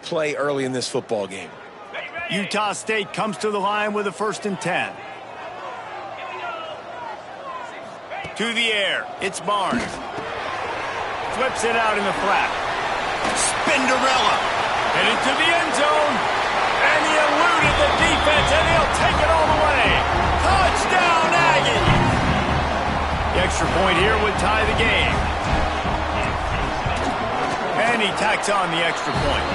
play early in this football game. Utah State comes to the line with a 1st and 10. To the air, it's Barnes. Flips it out in the flat. Spinderella. Headed to the end zone. And he eluded the defense, and he'll take it all the way. Touchdown, Aggie. The extra point here would tie the game. And he tacks on the extra point.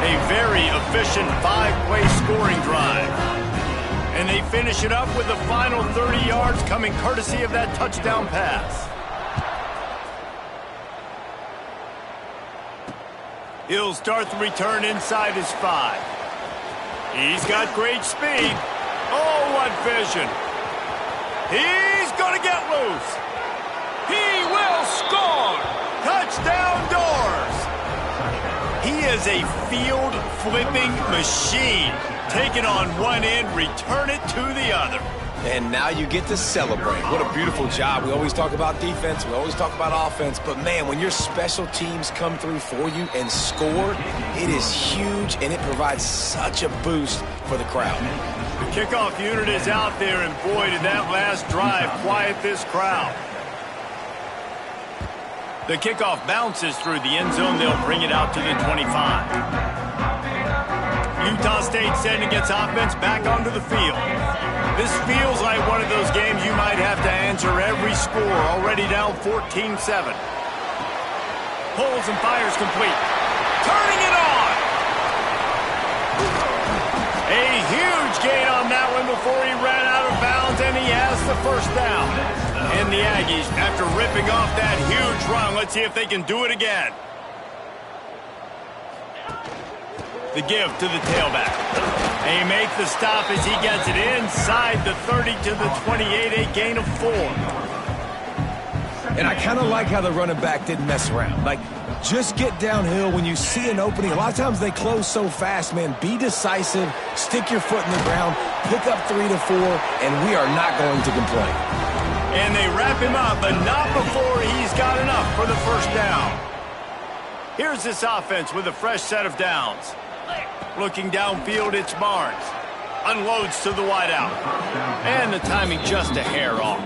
A very efficient 5-play scoring drive. And they finish it up with the final 30 yards coming courtesy of that touchdown pass. He'll start the return inside his 5. He's got great speed. Oh, what vision. He's going to get loose. He will score. Touchdown Doors. He is a field-flipping machine. Take it on one end, return it to the other. And now you get to celebrate. What a beautiful job. We always talk about defense. We always talk about offense. But, man, when your special teams come through for you and score, it is huge, and it provides such a boost for the crowd. The kickoff unit is out there, and, boy, did that last drive quiet this crowd. The kickoff bounces through the end zone. They'll bring it out to the 25. Utah State sending its offense back onto the field. This feels like one of those games you might have to answer every score, already down 14-7. Pulls and fires complete. Turning it on! A huge gain on that one before he ran out of bounds, and he has the 1st down. And the Aggies, after ripping off that huge run, let's see if they can do it again. The give to the tailback. They make the stop as he gets it inside the 30 to the 28, a gain of 4. And I kind of like how the running back didn't mess around. Like, just get downhill when you see an opening. A lot of times they close so fast, man. Be decisive, stick your foot in the ground, pick up 3 to 4, and we are not going to complain. And they wrap him up, but not before he's got enough for the 1st down. Here's this offense with a fresh set of downs. Looking downfield, it's Barnes. Unloads to the wideout. And the timing just a hair off.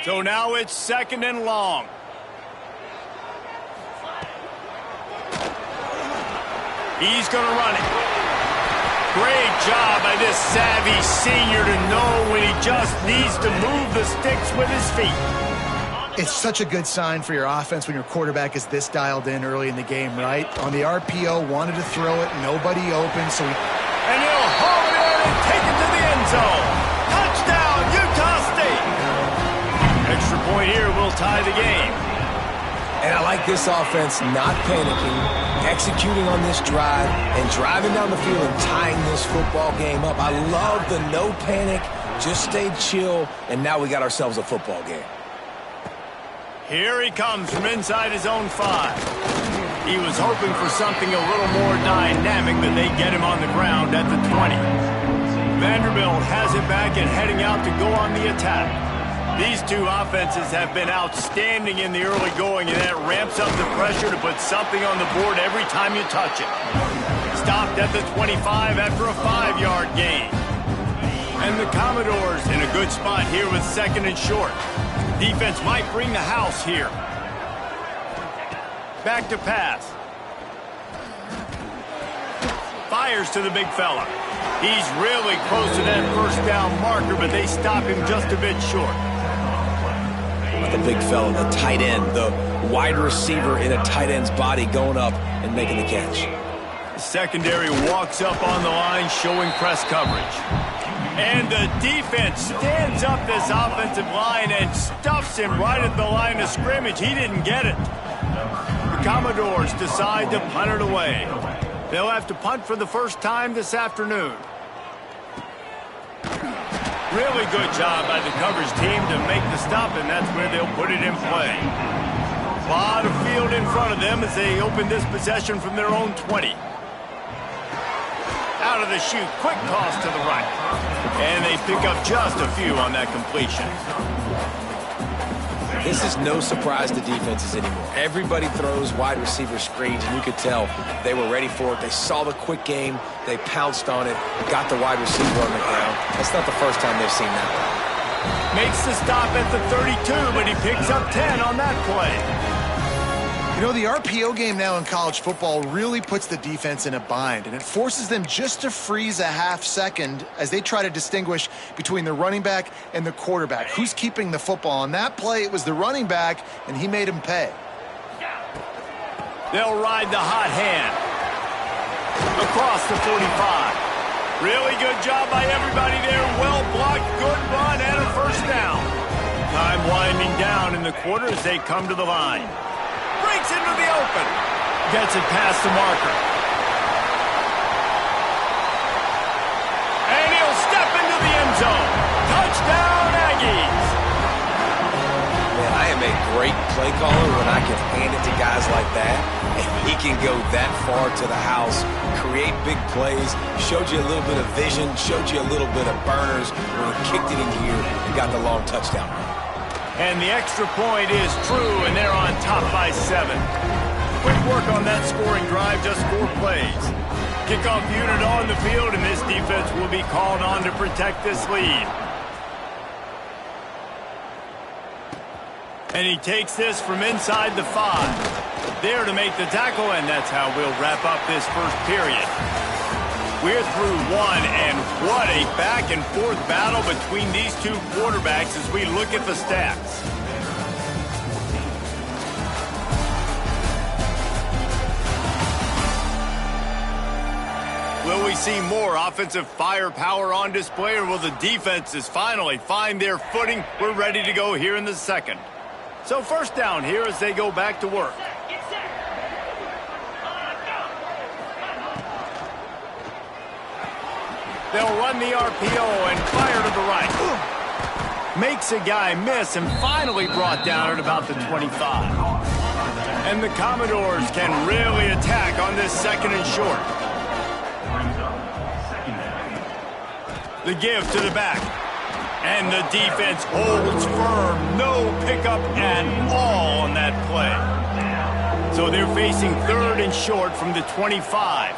So now it's 2nd and long. He's going to run it. Great job by this savvy senior to know when he just needs to move the sticks with his feet. It's such a good sign for your offense when your quarterback is this dialed in early in the game, right? On the RPO, wanted to throw it, nobody open, so he... And he'll haul it in and take it to the end zone. Touchdown, Utah State. Extra point here will tie the game. And I like this offense not panicking, executing on this drive, and driving down the field and tying this football game up. I love the no panic, just stayed chill, and now we got ourselves a football game. Here he comes from inside his own 5. He was hoping for something a little more dynamic, but they get him on the ground at the 20. Vanderbilt has it back and heading out to go on the attack. These two offenses have been outstanding in the early going, and that ramps up the pressure to put something on the board every time you touch it. Stopped at the 25 after a 5-yard gain. And the Commodores in a good spot here with 2nd and short. Defense might bring the house here. Back to pass. Fires to the big fella. He's really close to that 1st down marker, but they stop him just a bit short. The big fella, the tight end, the wide receiver in a tight end's body going up and making the catch. The secondary walks up on the line, showing press coverage. And the defense stands up this offensive line and stuffs him right at the line of scrimmage. He didn't get it. The Commodores decide to punt it away. They'll have to punt for the 1st time this afternoon. Really good job by the coverage team to make the stop, and that's where they'll put it in play. A lot of field in front of them as they open this possession from their own 20. Out of the chute, quick toss to the right. And they pick up just a few on that completion. This is no surprise to defenses anymore. Everybody throws wide receiver screens, and you could tell they were ready for it. They saw the quick game. They pounced on it, got the wide receiver on the ground. That's not the first time they've seen that. Makes the stop at the 32, but he picks up 10 on that play. You know, the RPO game now in college football really puts the defense in a bind, and it forces them just to freeze a half second as they try to distinguish between the running back and the quarterback. Who's keeping the football? On that play, it was the running back, and he made him pay. They'll ride the hot hand. Across the 45. Really good job by everybody there. Well blocked, good run, and a first down. Time winding down in the quarter as they come to the line. Breaks into the open. Gets it past the marker. And he'll step into the end zone. Touchdown, Aggies. Man, I am a great play caller when I can hand it to guys like that. And he can go that far to the house, create big plays, showed you a little bit of vision, showed you a little bit of burners when he kicked it in here and got the long touchdown. And the extra point is true, and they're on top by 7. Quick work on that scoring drive, just 4 plays. Kickoff unit on the field, and this defense will be called on to protect this lead. And he takes this from inside the 5. There to make the tackle, and that's how we'll wrap up this first period. We're through one, and what a back-and-forth battle between these two quarterbacks as we look at the stats. Will we see more offensive firepower on display, or will the defenses finally find their footing? We're ready to go here in the second. So first down here as they go back to work. They'll run the RPO and fire to the right. Makes a guy miss and finally brought down at about the 25. And the Commodores can really attack on this second and short. The give to the back. And the defense holds firm. No pickup at all on that play. So they're facing third and short from the 25.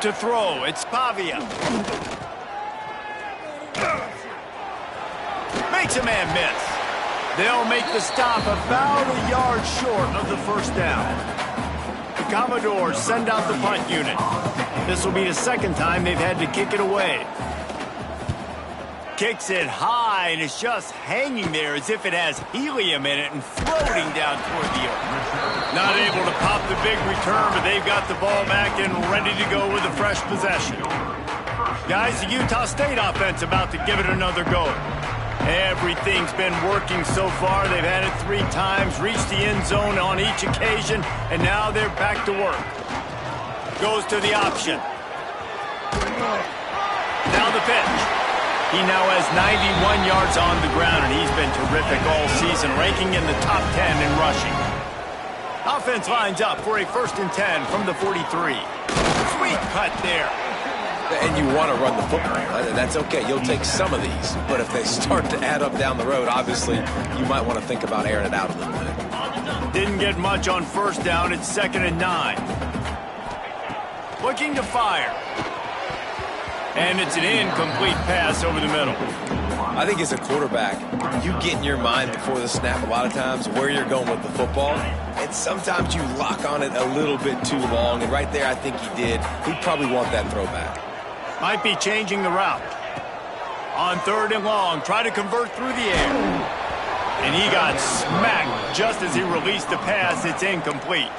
To throw, it's Pavia. Makes a man miss. They'll make the stop about a yard short of the first down. The Commodores send out the punt unit. This will be the second time they've had to kick it away. Kicks it high, and it's just hanging there as if it has helium in it and floating down toward the earth. Not able to pop the big return, but they've got the ball back and ready to go with a fresh possession. Guys, the Utah State offense about to give it another go. Everything's been working so far. They've had it 3 times, reached the end zone on each occasion, and now they're back to work. Goes to the option. Now the pitch. He now has 91 yards on the ground, and he's been terrific all season, ranking in the top 10 in rushing. Offense lines up for a 1st and 10 from the 43. Sweet cut there. And you want to run the football. That's okay. You'll take some of these. But if they start to add up down the road, obviously, you might want to think about airing it out a little bit. Didn't get much on first down. It's 2nd and 9. Looking to fire. And it's an incomplete pass over the middle. I think as a quarterback, you get in your mind before the snap a lot of times where you're going with the football. And sometimes you lock on it a little bit too long. And right there, I think he did. He'd probably want that throwback. Might be changing the route. On 3rd and long, try to convert through the air. And he got smacked just as he released the pass. It's incomplete.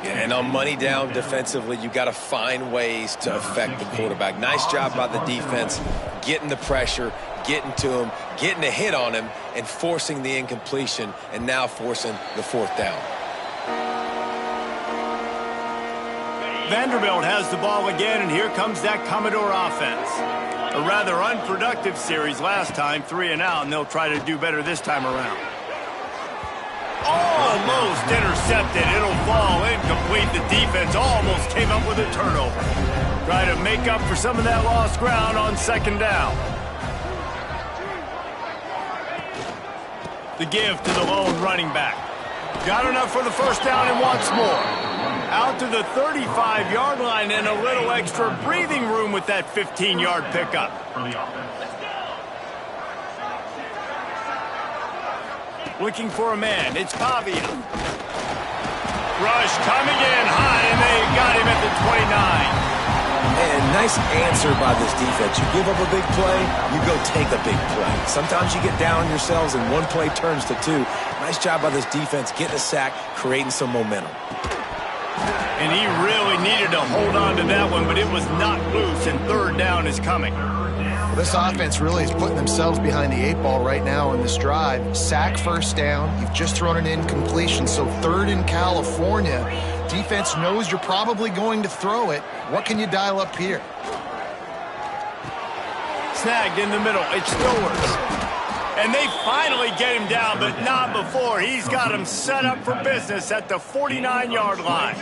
Yeah, and on money down defensively, you got to find ways to affect the quarterback. Nice job by the defense, getting the pressure, getting to him, getting a hit on him, and forcing the incompletion, and now forcing the 4th down. Vanderbilt has the ball again, and here comes that Commodore offense. A rather unproductive series last time, 3 and out, and they'll try to do better this time around. Almost intercepted. It'll fall incomplete. The defense almost came up with a turnover. Try to make up for some of that lost ground on second down. The give to the lone running back. Got enough for the first down and wants more. Out to the 35-yard line and a little extra breathing room with that 15-yard pickup. Looking for a man. It's Pavia. Rush coming in high, and they got him at the 29. And nice answer by this defense. You give up a big play, you go take a big play. Sometimes you get down on yourselves and one play turns to two. Nice job by this defense getting a sack, creating some momentum. And he really needed to hold on to that one, but it was not loose, and third down is coming. Well, this offense really is putting themselves behind the 8-ball right now in this drive. Sack first down. You've just thrown an incompletion, so third in California. Defense knows you're probably going to throw it. What can you dial up here? Snagged in the middle. It's Stowers. And they finally get him down, but not before. He's got him set up for business at the 49-yard line.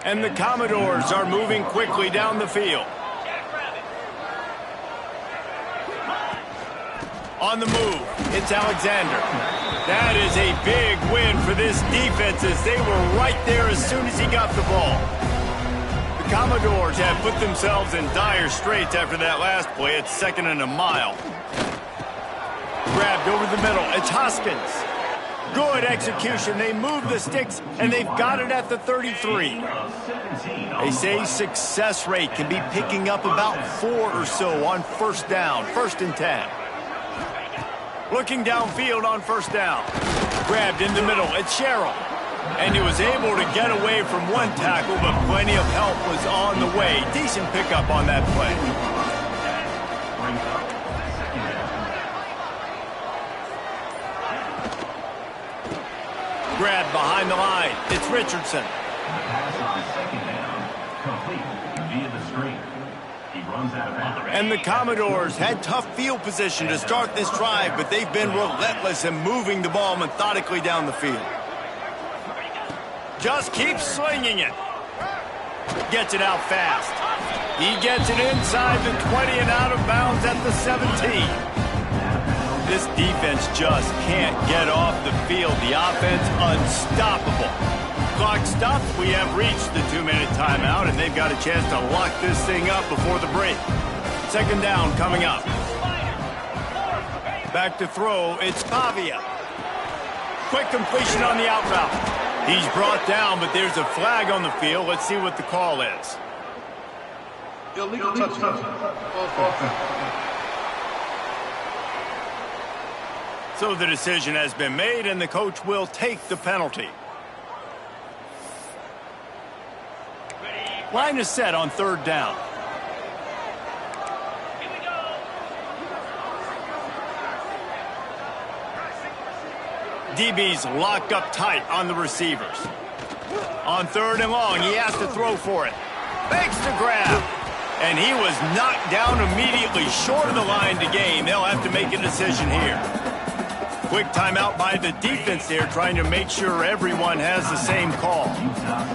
And the Commodores are moving quickly down the field. On the move, it's Alexander. That is a big win for this defense as they were right there as soon as he got the ball. The Commodores have put themselves in dire straits after that last play. It's second and a mile. Grabbed over the middle. It's Hoskins. Good execution. They move the sticks, and they've got it at the 33. They say success rate can be picking up about 4 or so on first down, 1st and 10. Looking downfield on first down. Grabbed in the middle. It's Sherrill. And he was able to get away from one tackle, but plenty of help was on the way. Decent pickup on that play. Grabbed behind the line. It's Richardson. And the Commodores had tough field position to start this drive, but they've been relentless in moving the ball methodically down the field. Just keeps slinging it. Gets it out fast. He gets it inside the 20 and out of bounds at the 17. This defense just can't get off the field. The offense unstoppable. Clock stopped. We have reached the 2-minute timeout, and they've got a chance to lock this thing up before the break. Second down coming up. Back to throw. It's Pavia. Quick completion on the out route. He's brought down, but there's a flag on the field. Let's see what the call is. Illegal touchdown. So the decision has been made, and the coach will take the penalty. Line is set on third down. DB's locked up tight on the receivers. On third and long, he has to throw for it. Makes the grab. And he was knocked down immediately short of the line to gain. They'll have to make a decision here. Quick timeout by the defense there, trying to make sure everyone has the same call.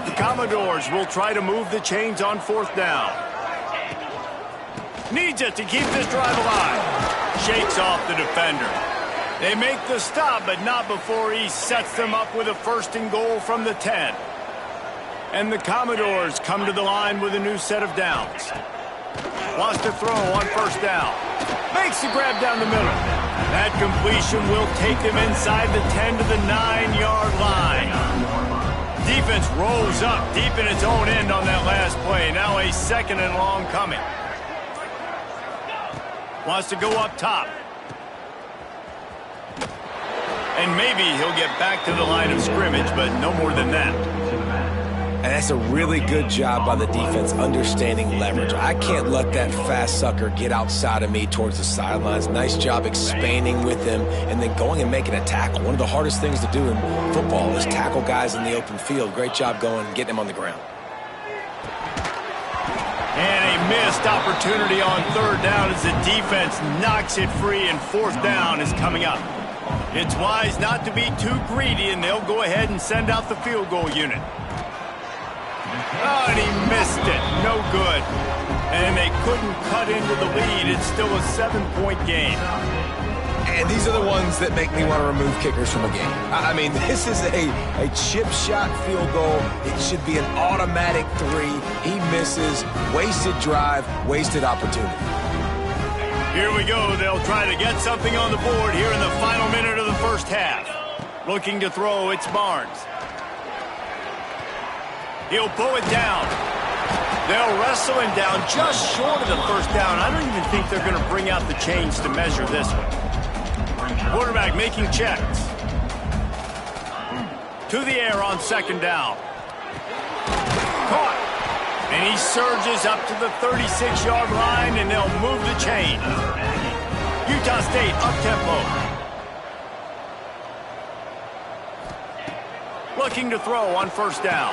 The Commodores will try to move the chains on fourth down. Needs it to keep this drive alive. Shakes off the defender. They make the stop, but not before he sets them up with a 1st and goal from the 10. And the Commodores come to the line with a new set of downs. Wants to throw on first down. Makes the grab down the middle. That completion will take him inside the 10 to the 9-yard line. Defense rolls up deep in its own end on that last play. Now a 2nd and long coming. Wants to go up top. And maybe he'll get back to the line of scrimmage, but no more than that. And that's a really good job by the defense understanding leverage. I can't let that fast sucker get outside of me towards the sidelines. Nice job expanding with him and then going and making a tackle. One of the hardest things to do in football is tackle guys in the open field. Great job going and getting him on the ground. And a missed opportunity on third down as the defense knocks it free, and fourth down is coming up. It's wise not to be too greedy, and they'll go ahead and send out the field goal unit. Oh, and he missed it. no good. And they couldn't cut into the lead. It's still a 7-point game. And these are the ones that make me want to remove kickers from a game. I mean, this is a chip shot field goal. It should be an automatic 3. He misses. Wasted drive, wasted opportunity. Here we go. They'll try to get something on the board here in the final minute of the first half. Looking to throw, it's Barnes. He'll pull it down. They'll wrestle him down just short of the first down. I don't even think they're going to bring out the chains to measure this one. Quarterback making checks. To the air on second down. Caught. And he surges up to the 36-yard line, and they'll move the chain. Utah State up-tempo. Looking to throw on first down.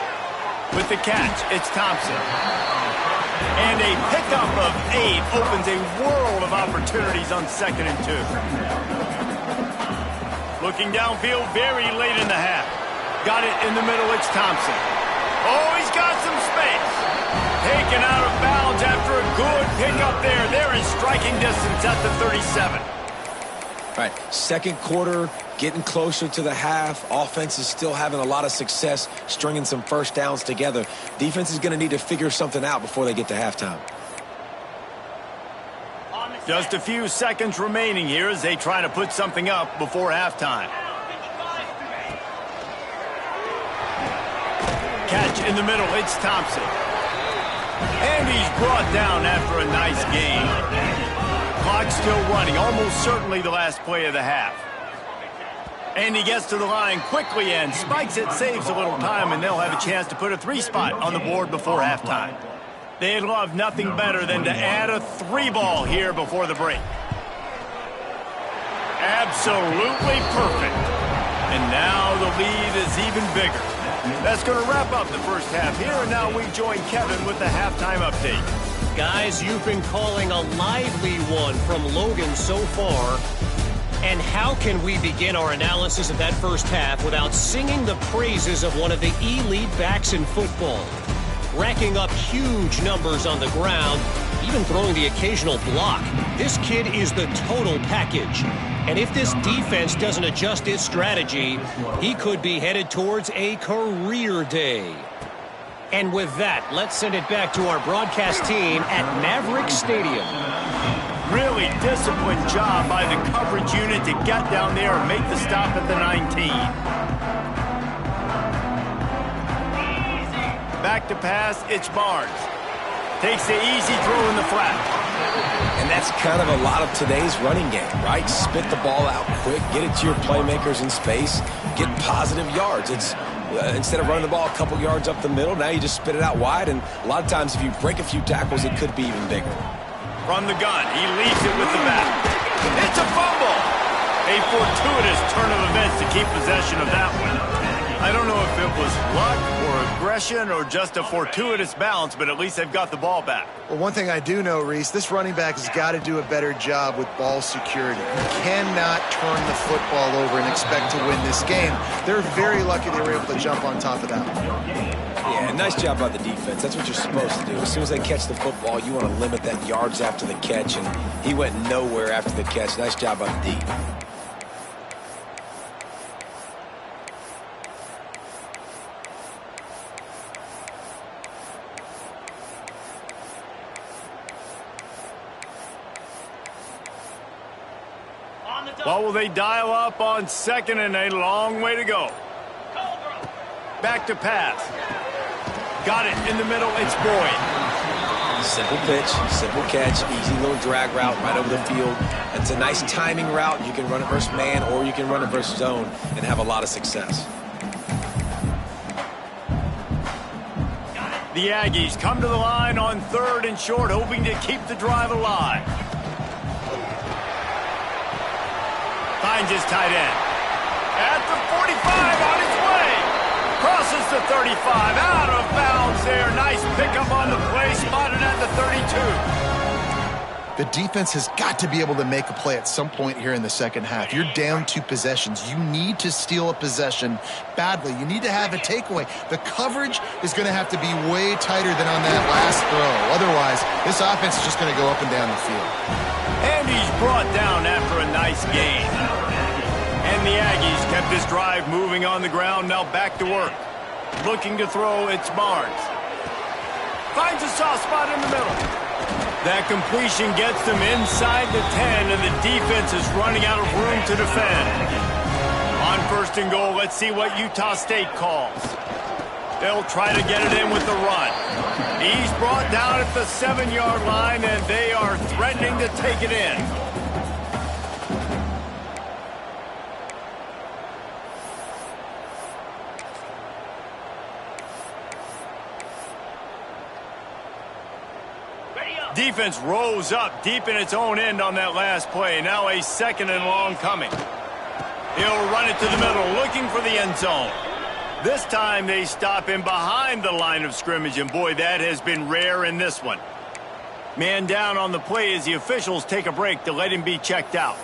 With the catch, it's Thompson. And a pickup of 8 opens a world of opportunities on 2nd and 2. Looking downfield very late in the half. Got it in the middle, it's Thompson. Oh, he's got some space. Taken out of bounds after a good pickup there. They're in striking distance at the 37. All right, second quarter, getting closer to the half. Offense is still having a lot of success stringing some first downs together. Defense is going to need to figure something out before they get to halftime. Just a few seconds remaining here as they try to put something up before halftime. Catch in the middle, it's Thompson. And he's brought down after a nice game. Clock still running, almost certainly the last play of the half. And he gets to the line quickly and spikes it, saves a little time, and they'll have a chance to put a 3 spot on the board before halftime. They'd love nothing better than to add a 3 ball here before the break. Absolutely perfect. And now the lead is even bigger. That's going to wrap up the first half here, and now we join Kevin with the halftime update. Guys, you've been calling a lively one from Logan so far. And how can we begin our analysis of that first half without singing the praises of one of the elite backs in football? Racking up huge numbers on the ground, even throwing the occasional block. This kid is the total package. And if this defense doesn't adjust its strategy, he could be headed towards a career day. And with that, let's send it back to our broadcast team at Maverick Stadium. Really disciplined job by the coverage unit to get down there and make the stop at the 19. Back to pass, it's Barnes. Takes the easy throw in the flat. And that's kind of a lot of today's running game, right? Spit the ball out quick, get it to your playmakers in space, get positive yards. It's instead of running the ball a couple yards up the middle, now you just spit it out wide, and a lot of times if you break a few tackles, it could be even bigger. From the gun, he leaves it with the back. It's a fumble! A fortuitous turn of events to keep possession of that one. I don't know if it was luck or aggression or just a fortuitous bounce, but at least they've got the ball back. Well, one thing I do know, Reese, this running back has got to do a better job with ball security. You cannot turn the football over and expect to win this game. They're very lucky they were able to jump on top of that one. Yeah, nice job by the defense. That's what you're supposed to do. As soon as they catch the football, you want to limit that yards after the catch, and he went nowhere after the catch. Nice job by the D. What will they dial up on second and a long way to go? Back to pass. Got it in the middle, it's Boyd. Simple pitch, simple catch, easy little drag route right over the field. It's a nice timing route. You can run it versus man or you can run it versus zone and have a lot of success. The Aggies come to the line on 3rd and short, hoping to keep the drive alive. Finds his tight end. At the 45, on his way. Crosses the 35, out of bounds there. Nice pickup on the play, spotted at the 32. The defense has got to be able to make a play at some point here in the second half. You're down 2 possessions. You need to steal a possession badly. You need to have a takeaway. The coverage is going to have to be way tighter than on that last throw. Otherwise, this offense is just going to go up and down the field. And he's brought down after a nice gain. And the Aggies kept this drive moving on the ground. Now back to work. Looking to throw, it's Barnes. Finds a soft spot in the middle. That completion gets them inside the 10, and the defense is running out of room to defend. On 1st and goal, let's see what Utah State calls. They'll try to get it in with the run. He's brought down at the 7-yard line, and they are threatening to take it in. Defense rose up deep in its own end on that last play. Now a 2nd and long coming. He'll run it to the middle, looking for the end zone. This time they stop him behind the line of scrimmage, and boy, that has been rare in this one. Man down on the play as the officials take a break to let him be checked out.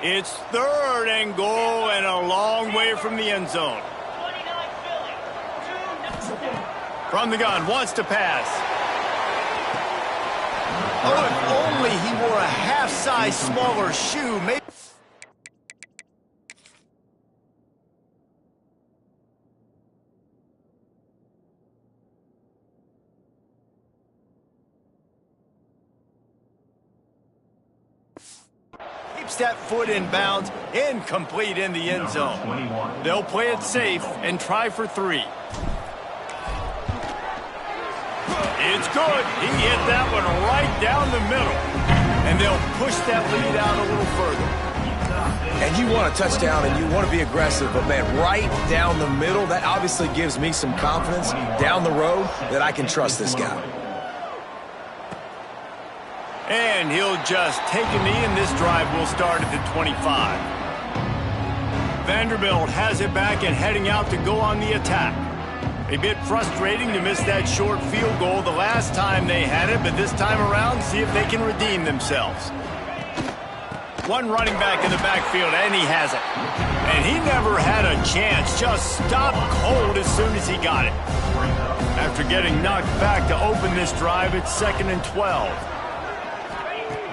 It's 3rd and goal and a long way from the end zone. From the gun, wants to pass. Oh, if only he wore a half-size smaller shoe. Maybe. Keeps that foot in bounds, incomplete in the end zone. They'll play it safe and try for 3. It's good. He hit that one right down the middle. And they'll push that lead out a little further. And you want a touchdown and you want to be aggressive, but man, right down the middle, that obviously gives me some confidence down the road that I can trust this guy. And he'll just take a knee, and this drive will start at the 25. Vanderbilt has it back and heading out to go on the attack. A bit frustrating to miss that short field goal the last time they had it, but this time around, see if they can redeem themselves. One running back in the backfield, and he has it. And he never had a chance, just stopped cold as soon as he got it. After getting knocked back to open this drive, it's 2nd and 12.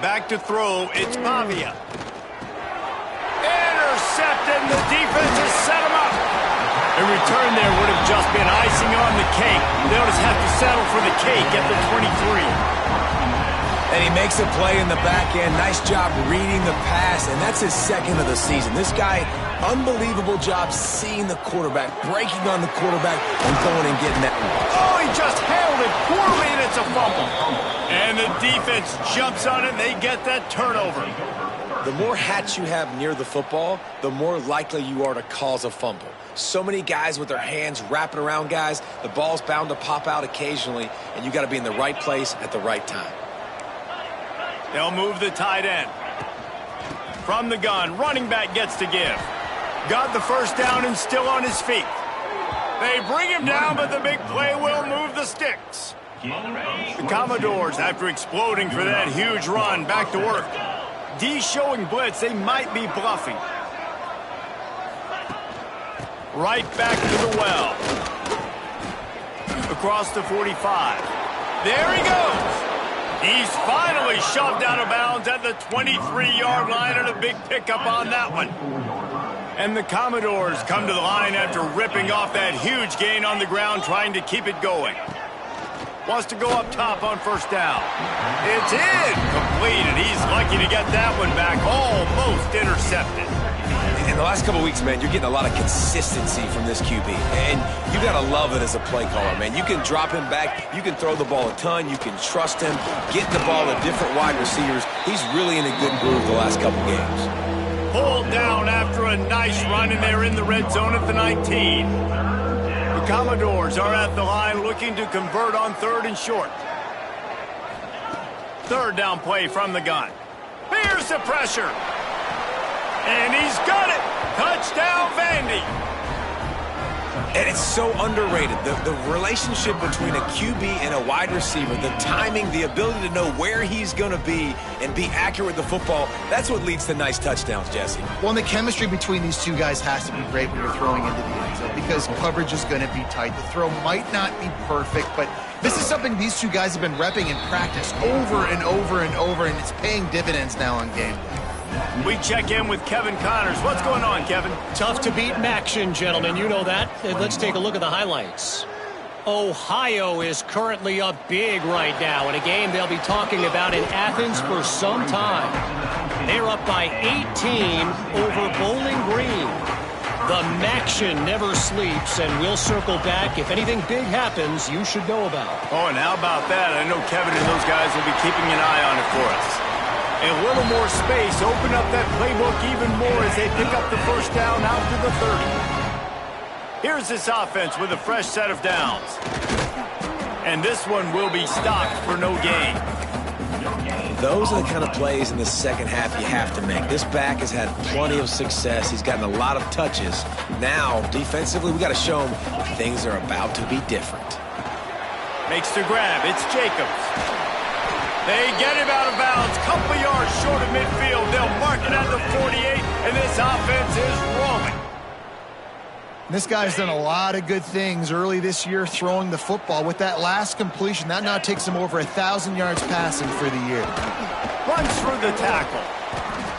Back to throw, it's Pavia. Intercepted, and the defense has set him up. A return there would have just been icing on the cake. They'll just have to settle for the cake at the 23. And he makes a play in the back end. Nice job reading the pass, and that's his 2nd of the season. This guy, unbelievable job seeing the quarterback, breaking on the quarterback, and going and getting that one. Oh, he just handled it poorly, and it's a fumble. And the defense jumps on it, and they get that turnover. The more hats you have near the football, the more likely you are to cause a fumble. So many guys with their hands wrapping around guys, the ball's bound to pop out occasionally, and you got to be in the right place at the right time. They'll move the tight end. From the gun, running back gets to give. Got the first down and still on his feet. They bring him down, but the big play will move the sticks. The Commodores, after exploding for that huge run, back to work. D showing blitz, they might be bluffing. Right back to the well. Across the 45. There he goes. He's finally shoved out of bounds at the 23-yard line, and a big pickup on that one. And the Commodores come to the line after ripping off that huge gain on the ground, trying to keep it going. Wants to go up top on 1st down. It's incomplete, and he's lucky to get that one back, almost intercepted. In the last couple of weeks, man, you're getting a lot of consistency from this QB. And you got to love it as a play caller, man. You can drop him back. You can throw the ball a ton. You can trust him. Get the ball to different wide receivers. He's really in a good groove the last couple games. Pulled down after a nice run, and they're in the red zone at the 19. The Commodores are at the line looking to convert on 3rd and short. 3rd down play from the gun. Here's the pressure. And he's got it. Touchdown, Vandy. And it's so underrated. The relationship between a QB and a wide receiver, the timing, the ability to know where he's going to be and be accurate with the football, that's what leads to nice touchdowns, Jesse. Well, and the chemistry between these two guys has to be great when you're throwing into the end zone because coverage is going to be tight. The throw might not be perfect, but this is something these two guys have been repping in practice over and over and over, and it's paying dividends now on game day. We check in with Kevin Connors. What's going on, Kevin? Tough to beat Maction, gentlemen. You know that. Let's take a look at the highlights. Ohio is currently up big right now in a game they'll be talking about in Athens for some time. They're up by 18 over Bowling Green. The Maction never sleeps, and we'll circle back. If anything big happens, you should know about. Oh, and how about that? I know Kevin and those guys will be keeping an eye on it for us. A little more space, open up that playbook even more as they pick up the first down out to the 30. Here's this offense with a fresh set of downs. And this one will be stopped for no gain. Those are the kind of plays in the second half you have to make. This back has had plenty of success. He's gotten a lot of touches. Now, defensively, we got to show him things are about to be different. Makes the grab. It's Jacobs. They get him out of bounds. Couple yards short of midfield. They'll mark it at the 48, and this offense is rolling. This guy's done a lot of good things early this year throwing the football. With that last completion, that now takes him over 1,000 yards passing for the year. Runs through the tackle.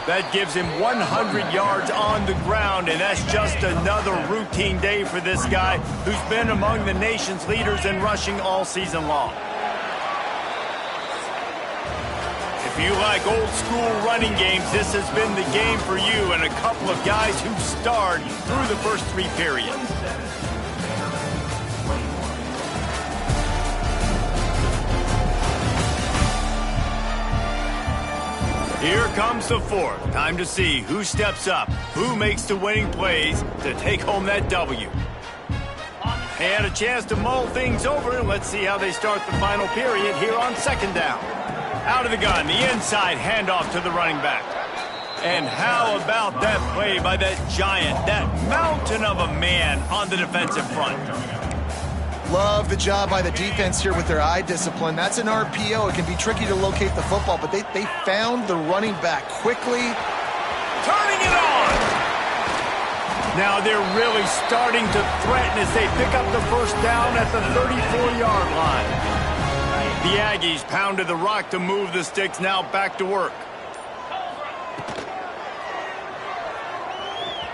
That gives him 100 yards on the ground, and that's just another routine day for this guy who's been among the nation's leaders in rushing all season long. If you like old school running games, this has been the game for you and a couple of guys who starred through the first 3 periods. Here comes the fourth. Time to see who steps up, who makes the winning plays to take home that W. They had a chance to mull things over, and let's see how they start the final period here on second down. Out of the gun, the inside handoff to the running back. And how about that play by that giant, that mountain of a man on the defensive front? Love the job by the defense here with their eye discipline. That's an RPO. It can be tricky to locate the football, but they found the running back quickly. Turning it on! Now they're really starting to threaten as they pick up the first down at the 34-yard line. The Aggies pounded the rock to move the sticks, now back to work.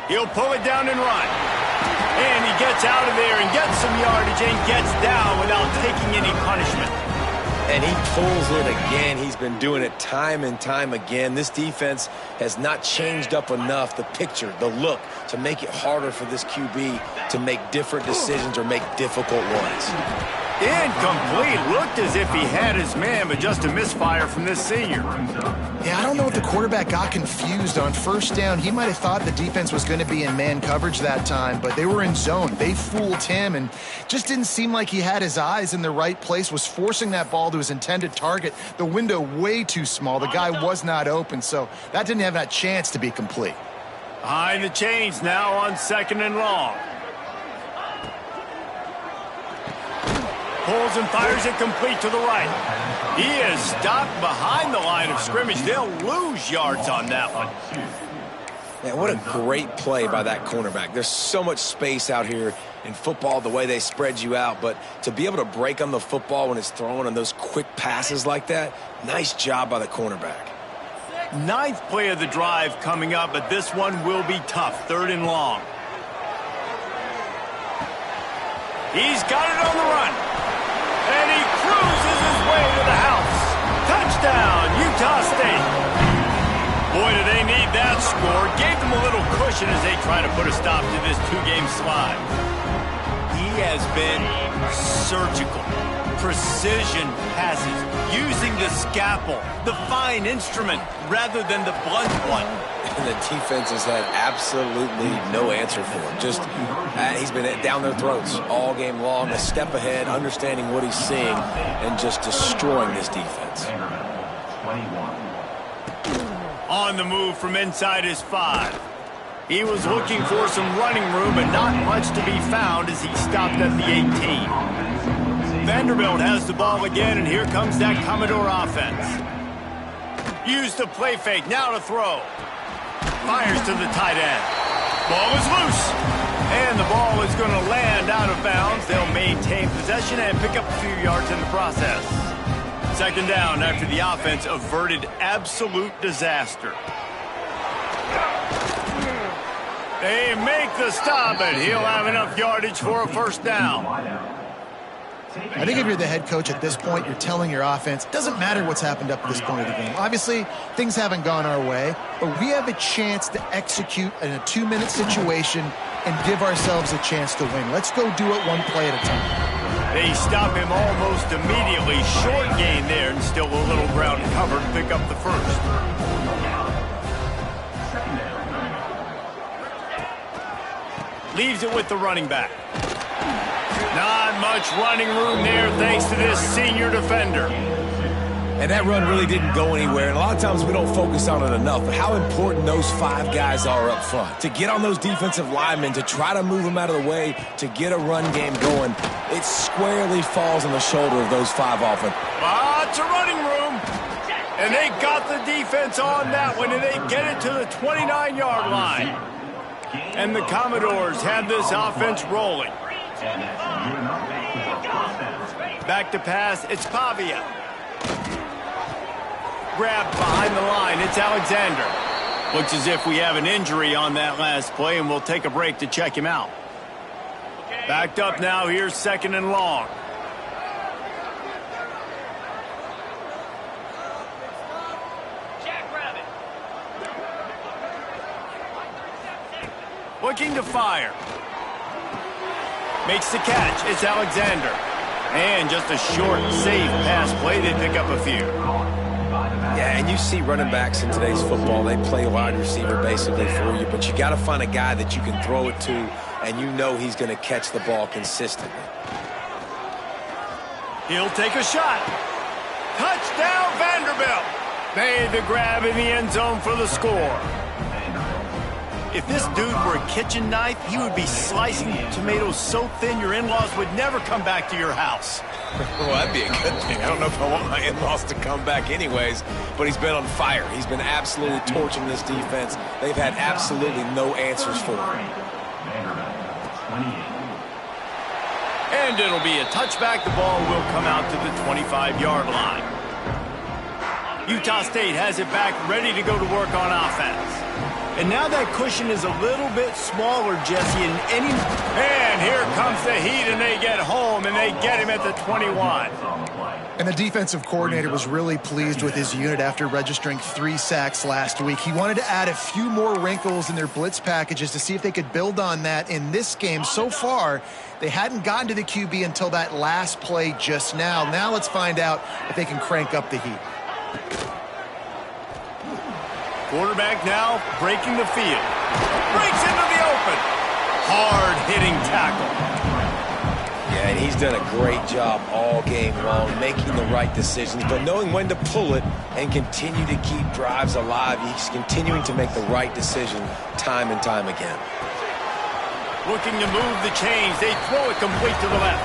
He'll pull it down and run. And he gets out of there and gets some yardage and gets down without taking any punishment. And he pulls it again. He's been doing it time and time again. This defense has not changed up enough, the picture, the look, to make it harder for this QB to make different decisions or make difficult ones. Incomplete. Looked as if he had his man, but just a misfire from this senior. Yeah, I don't know if the quarterback got confused on first down. He might have thought the defense was going to be in man coverage that time, but they were in zone. They fooled him and just didn't seem like he had his eyes in the right place, was forcing that ball to his intended target. The window way too small. The guy was not open, so that didn't have that chance to be complete. Behind the chains now on second and long. Pulls and fires it complete to the right. He is stopped behind the line of scrimmage. They'll lose yards on that one. Man, what a great play by that cornerback. There's so much space out here in football, the way they spread you out, but to be able to break on the football when it's thrown on those quick passes like that, nice job by the cornerback. 9th play of the drive coming up, but this one will be tough. 3rd and long. He's got it on the run. And he cruises his way to the house. Touchdown, Utah State. Boy, do they need that score. Gave them a little cushion as they try to put a stop to this 2-game slide. He has been surgical. Precision passes, using the scalpel, the fine instrument, rather than the blunt one. And the defense has had absolutely no answer for him. Just, he's been down their throats all game long, a step ahead, understanding what he's seeing, and just destroying this defense. On the move from inside his 5. He was looking for some running room, but not much to be found as he stopped at the 18. Vanderbilt has the ball again, and here comes that Commodore offense. Used the play fake, now to throw. Fires to the tight end. Ball is loose. And the ball is going to land out of bounds. They'll maintain possession and pick up a few yards in the process. Second down after the offense averted absolute disaster. They make the stop, and he'll have enough yardage for a first down. I think if you're the head coach at this point, you're telling your offense, doesn't matter what's happened up to this point of the game. Obviously, things haven't gone our way, but we have a chance to execute in a 2-minute situation and give ourselves a chance to win. Let's go do it one play at a time. They stop him almost immediately. Short gain there, and still a little ground covered to pick up the first. Leaves it with the running back. Not much running room there thanks to this senior defender. And that run really didn't go anywhere. And a lot of times we don't focus on it enough, but how important those 5 guys are up front. To get on those defensive linemen, to try to move them out of the way, to get a run game going, it squarely falls on the shoulder of those 5 offense. Lots of running room. And they got the defense on that one, and they get it to the 29-yard line. And the Commodores have this offense rolling. Back to pass, it's Pavia. Grabbed behind the line, it's Alexander. Looks as if we have an injury on that last play, and we'll take a break to check him out. Backed up now, here's second and long. Looking to fire. Makes the catch. It's Alexander. And just a short, safe pass play. They pick up a few. Yeah, and you see running backs in today's football, they play wide receiver basically for you, but you got to find a guy that you can throw it to, and you know he's going to catch the ball consistently. He'll take a shot. Touchdown, Vanderbilt. Made the grab in the end zone for the score. If this dude were a kitchen knife, he would be slicing tomatoes so thin your in-laws would never come back to your house. Well, that'd be a good thing. I don't know if I want my in-laws to come back anyways, but he's been on fire. He's been absolutely torching this defense. They've had absolutely no answers for him. And it'll be a touchback. The ball will come out to the 25-yard line. Utah State has it back, ready to go to work on offense. And now that cushion is a little bit smaller, Jesse, and here comes the heat, and they get home, and they get him at the 21. And the defensive coordinator was really pleased with his unit after registering 3 sacks last week. He wanted to add a few more wrinkles in their blitz packages to see if they could build on that in this game. So far, they hadn't gotten to the QB until that last play just now. Now let's find out if they can crank up the heat. Quarterback now breaking the field. Breaks into the open. Hard-hitting tackle. Yeah, and he's done a great job all game long, making the right decisions, but knowing when to pull it and continue to keep drives alive. He's continuing to make the right decision time and time again. Looking to move the chains. They throw it complete to the left.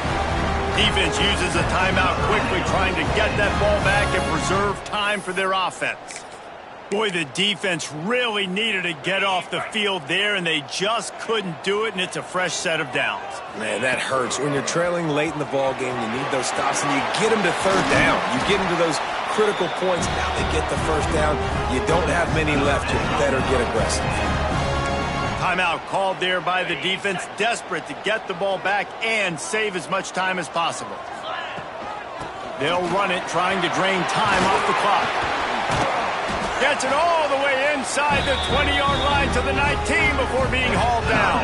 Defense uses a timeout quickly, trying to get that ball back and preserve time for their offense. Boy, the defense really needed to get off the field there, and they just couldn't do it, and it's a fresh set of downs. Man, that hurts. When you're trailing late in the ball game, you need those stops, and you get them to third down. You get them to those critical points. Now they get the first down. You don't have many left. You better get aggressive. Timeout called there by the defense, desperate to get the ball back and save as much time as possible. They'll run it, trying to drain time off the clock. Gets it all the way inside the 20-yard line to the 19 before being hauled down.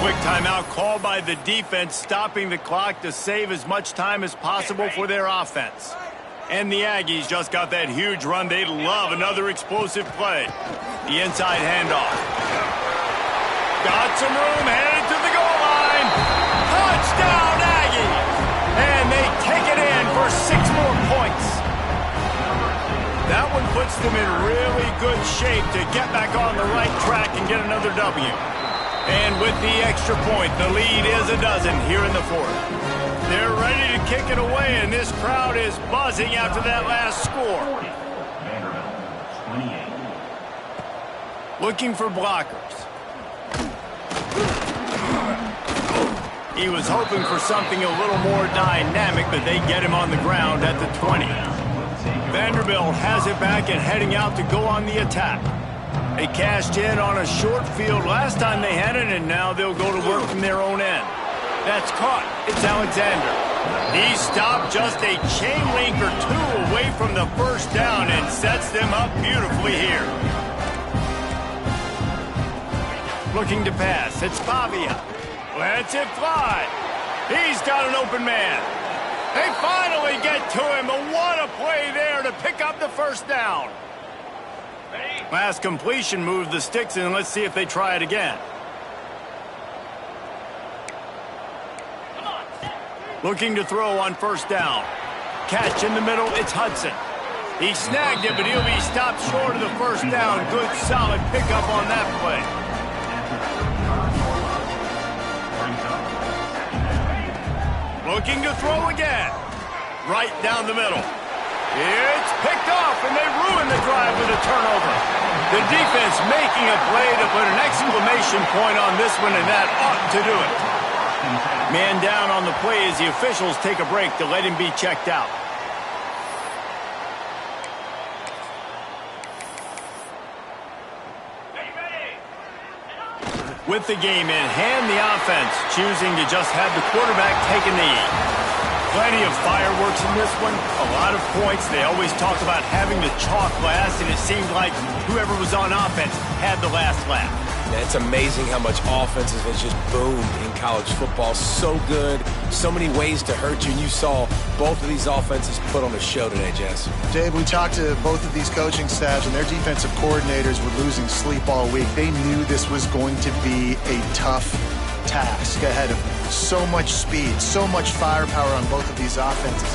Quick timeout called by the defense, stopping the clock to save as much time as possible for their offense. And the Aggies just got that huge run. They love another explosive play. The inside handoff. Got some room, headed to the goal line. Touchdown, Aggies! And they take it in for 6 more points. That one put puts them in really good shape to get back on the right track and get another W. And with the extra point, the lead is a dozen here in the fourth. They're ready to kick it away, and this crowd is buzzing after that last score. Looking for blockers. He was hoping for something a little more dynamic, but they get him on the ground at the 20. Vanderbilt has it back and heading out to go on the attack. They cashed in on a short field last time they had it, and now they'll go to work from their own end. That's caught. It's Alexander. He stopped just a chain link or two away from the first down and sets them up beautifully here. Looking to pass. It's Pavia. Lets it fly. He's got an open man. They finally get to him, but what a play there to pick up the first down. Last completion moved the sticks in. Let's see if they try it again. Looking to throw on first down. Catch in the middle. It's Hudson. He snagged it, but he'll be stopped short of the first down. Good, solid pickup on that play. Looking to throw again. Right down the middle. It's picked off, and they ruin the drive with a turnover. The defense making a play to put an exclamation point on this one, and that ought to do it. Man down on the play as the officials take a break to let him be checked out. With the game in hand, the offense choosing to just have the quarterback take a knee. Plenty of fireworks in this one, a lot of points. They always talk about having the chalk last, and it seemed like whoever was on offense had the last laugh. Yeah, it's amazing how much offenses has just boomed in college football. So good, so many ways to hurt you, and you saw both of these offenses put on a show today, Jess. Dave, we talked to both of these coaching staffs, and their defensive coordinators were losing sleep all week. They knew this was going to be a tough task ahead of them. So much speed, so much firepower on both of these offenses.